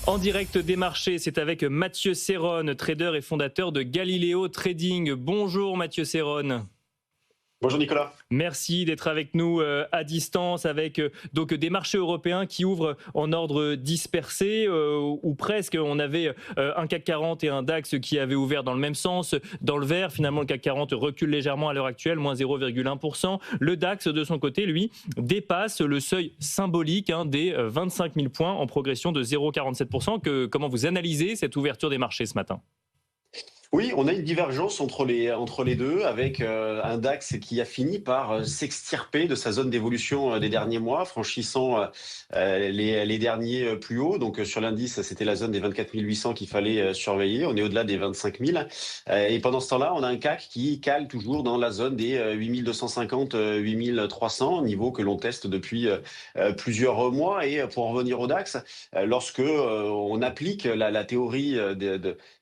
En direct des marchés, c'est avec Mathieu Serron, trader et fondateur de Galileo Trading. Bonjour Mathieu Serron. Bonjour Nicolas. Merci d'être avec nous à distance avec donc des marchés européens qui ouvrent en ordre dispersé ou presque. On avait un CAC 40 et un DAX qui avaient ouvert dans le même sens, dans le vert. Finalement, le CAC 40 recule légèrement à l'heure actuelle, moins 0,1%. Le DAX, de son côté, lui, dépasse le seuil symbolique des 25 000 points en progression de 0,47%. Comment vous analysez cette ouverture des marchés ce matin ? Oui, on a une divergence entre les deux avec un DAX qui a fini par s'extirper de sa zone d'évolution des derniers mois, franchissant les derniers plus hauts. Donc sur l'indice, c'était la zone des 24 800 qu'il fallait surveiller. On est au-delà des 25 000. Et pendant ce temps-là, on a un CAC qui cale toujours dans la zone des 8 250, 8 300, niveau que l'on teste depuis plusieurs mois. Et pour en revenir au DAX, lorsque on applique la théorie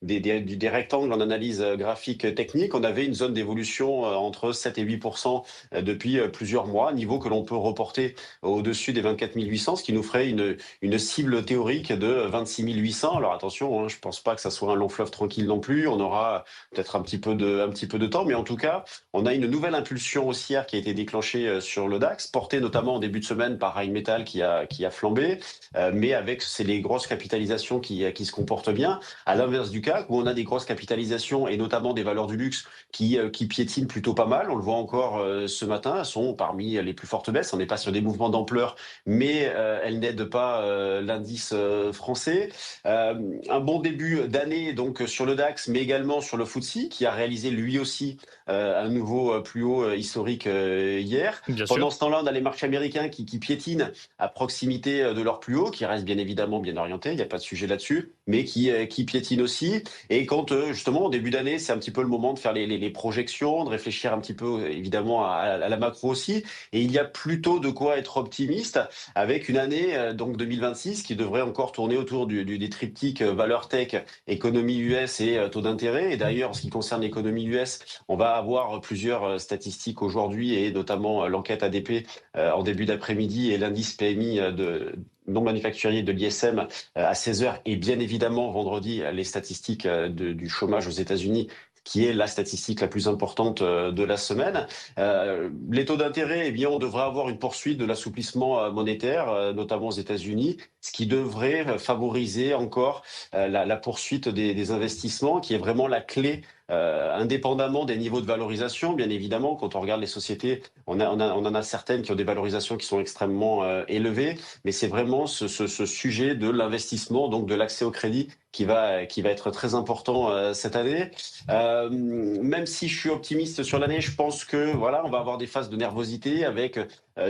des rectangles en analyse graphique technique, on avait une zone d'évolution entre 7 et 8% depuis plusieurs mois, niveau que l'on peut reporter au-dessus des 24 800, ce qui nous ferait une cible théorique de 26 800. Alors attention, je ne pense pas que ça soit un long fleuve tranquille non plus, on aura peut-être un petit peu de temps, mais en tout cas, on a une nouvelle impulsion haussière qui a été déclenchée sur le DAX, portée notamment en début de semaine par Rheinmetall qui a flambé, mais avec les grosses capitalisations qui se comportent bien, à l'inverse du CAC où on a des grosses capitalisations et notamment des valeurs du luxe qui piétinent plutôt pas mal. On le voit encore ce matin, elles sont parmi les plus fortes baisses. On n'est pas sur des mouvements d'ampleur, mais elles n'aident pas l'indice français. Un bon début d'année donc sur le DAX, mais également sur le FTSE qui a réalisé lui aussi un nouveau plus haut historique hier. Bien sûr. Pendant ce temps-là, on a les marchés américains qui piétinent à proximité de leur plus haut, qui restent bien évidemment bien orientés, il n'y a pas de sujet là-dessus, mais qui piétinent aussi. Et quand justement, au début d'année, c'est un petit peu le moment de faire les projections, de réfléchir un petit peu évidemment à la macro aussi. Et il y a plutôt de quoi être optimiste avec une année, donc 2026, qui devrait encore tourner autour des triptyques valeur tech, économie US et taux d'intérêt. Et d'ailleurs, en ce qui concerne l'économie US, on va avoir plusieurs statistiques aujourd'hui et notamment l'enquête ADP en début d'après-midi et l'indice PMI de non manufacturier de l'ISM à 16 heures et bien évidemment vendredi les statistiques du chômage aux États-Unis qui est la statistique la plus importante de la semaine. Les taux d'intérêt, eh bien, on devrait avoir une poursuite de l'assouplissement monétaire, notamment aux États-Unis, ce qui devrait favoriser encore la poursuite des investissements, qui est vraiment la clé indépendamment des niveaux de valorisation. Bien évidemment, quand on regarde les sociétés, on en a certaines qui ont des valorisations qui sont extrêmement élevées, mais c'est vraiment ce sujet de l'investissement, donc de l'accès au crédit, qui va être très important cette année. Même si je suis optimiste sur l'année, je pense que voilà, on va avoir des phases de nervosité avec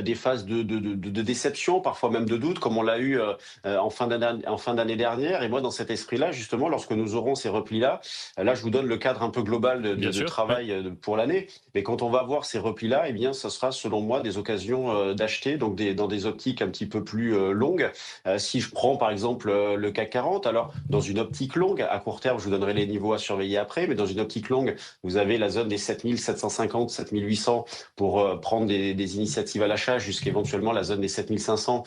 des phases de déception, parfois même de doute, comme on l'a eu en fin d'année dernière. Et moi, dans cet esprit-là, justement, lorsque nous aurons ces replis-là, là, je vous donne le cadre un peu global Bien de sûr, ouais. travail pour l'année. Mais quand on va voir ces replis-là, eh bien, ce sera, selon moi, des occasions d'acheter, donc dans des optiques un petit peu plus longues. Si je prends, par exemple, le CAC 40, alors, dans une optique longue, à court terme, je vous donnerai les niveaux à surveiller après, mais dans une optique longue, vous avez la zone des 7750, 7800 pour prendre des initiatives à l'achat jusqu'éventuellement la zone des 7500,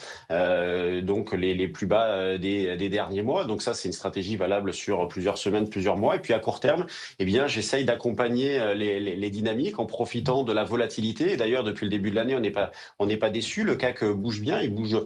donc les plus bas des derniers mois. Donc ça, c'est une stratégie valable sur plusieurs semaines, plusieurs mois. Et puis à court terme, eh bien, j'essaye d'accompagner les dynamiques en profitant de la volatilité. Et d'ailleurs, depuis le début de l'année, on n'est pas déçu. Le CAC bouge bien, il bouge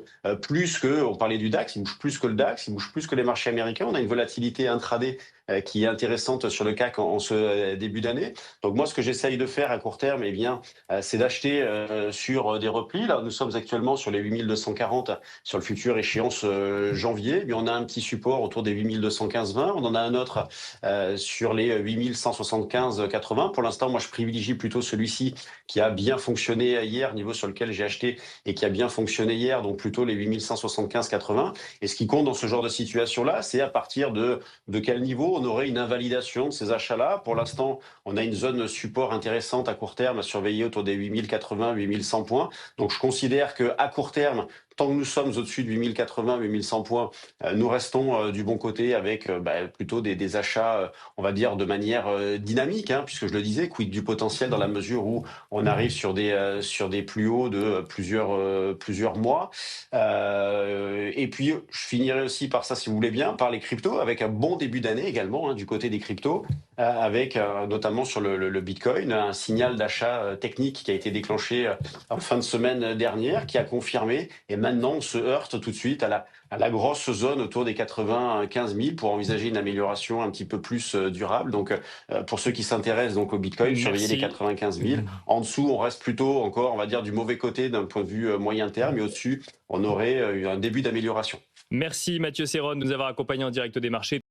plus que, on parlait du DAX, il bouge plus que le DAX, il bouge plus que les marchés américains. On a une volatilité intraday qui est intéressante sur le CAC en ce début d'année. Donc moi, ce que j'essaye de faire à court terme, eh bien, c'est d'acheter sur des replis. Là, nous sommes actuellement sur les 8240 sur le futur échéance janvier. Mais on a un petit support autour des 8215,20. On en a un autre sur les 8175,80. Pour l'instant, moi, je privilégie plutôt celui-ci qui a bien fonctionné hier, niveau sur lequel j'ai acheté et qui a bien fonctionné hier, donc plutôt les 8175,80. Et ce qui compte dans ce genre de situation-là, c'est à partir de quel niveau on aurait une invalidation de ces achats-là. Pour l'instant, on a une zone support intéressante à court terme à surveiller autour des 8080, 8100 points. Donc je considère qu'à court terme, tant que nous sommes au-dessus de 8080, 8100 points, nous restons du bon côté avec plutôt des achats, on va dire, de manière dynamique, hein, puisque je le disais, quid du potentiel dans la mesure où on arrive sur des plus hauts de plusieurs mois. Et puis, je finirai aussi par ça, si vous voulez bien, par les cryptos, avec un bon début d'année également, hein, du côté des cryptos, avec notamment sur le Bitcoin, un signal d'achat technique qui a été déclenché en fin de semaine dernière, qui a confirmé, et maintenant on se heurte tout de suite à la grosse zone autour des 95 000 pour envisager une amélioration un petit peu plus durable. Donc, pour ceux qui s'intéressent donc au Bitcoin, surveillez les Merci. 95 000. En dessous, on reste plutôt encore, on va dire, du mauvais côté d'un point de vue moyen terme, et au-dessus, on aurait eu un début d'amélioration. Merci Mathieu Serron de nous avoir accompagnés en direct des marchés.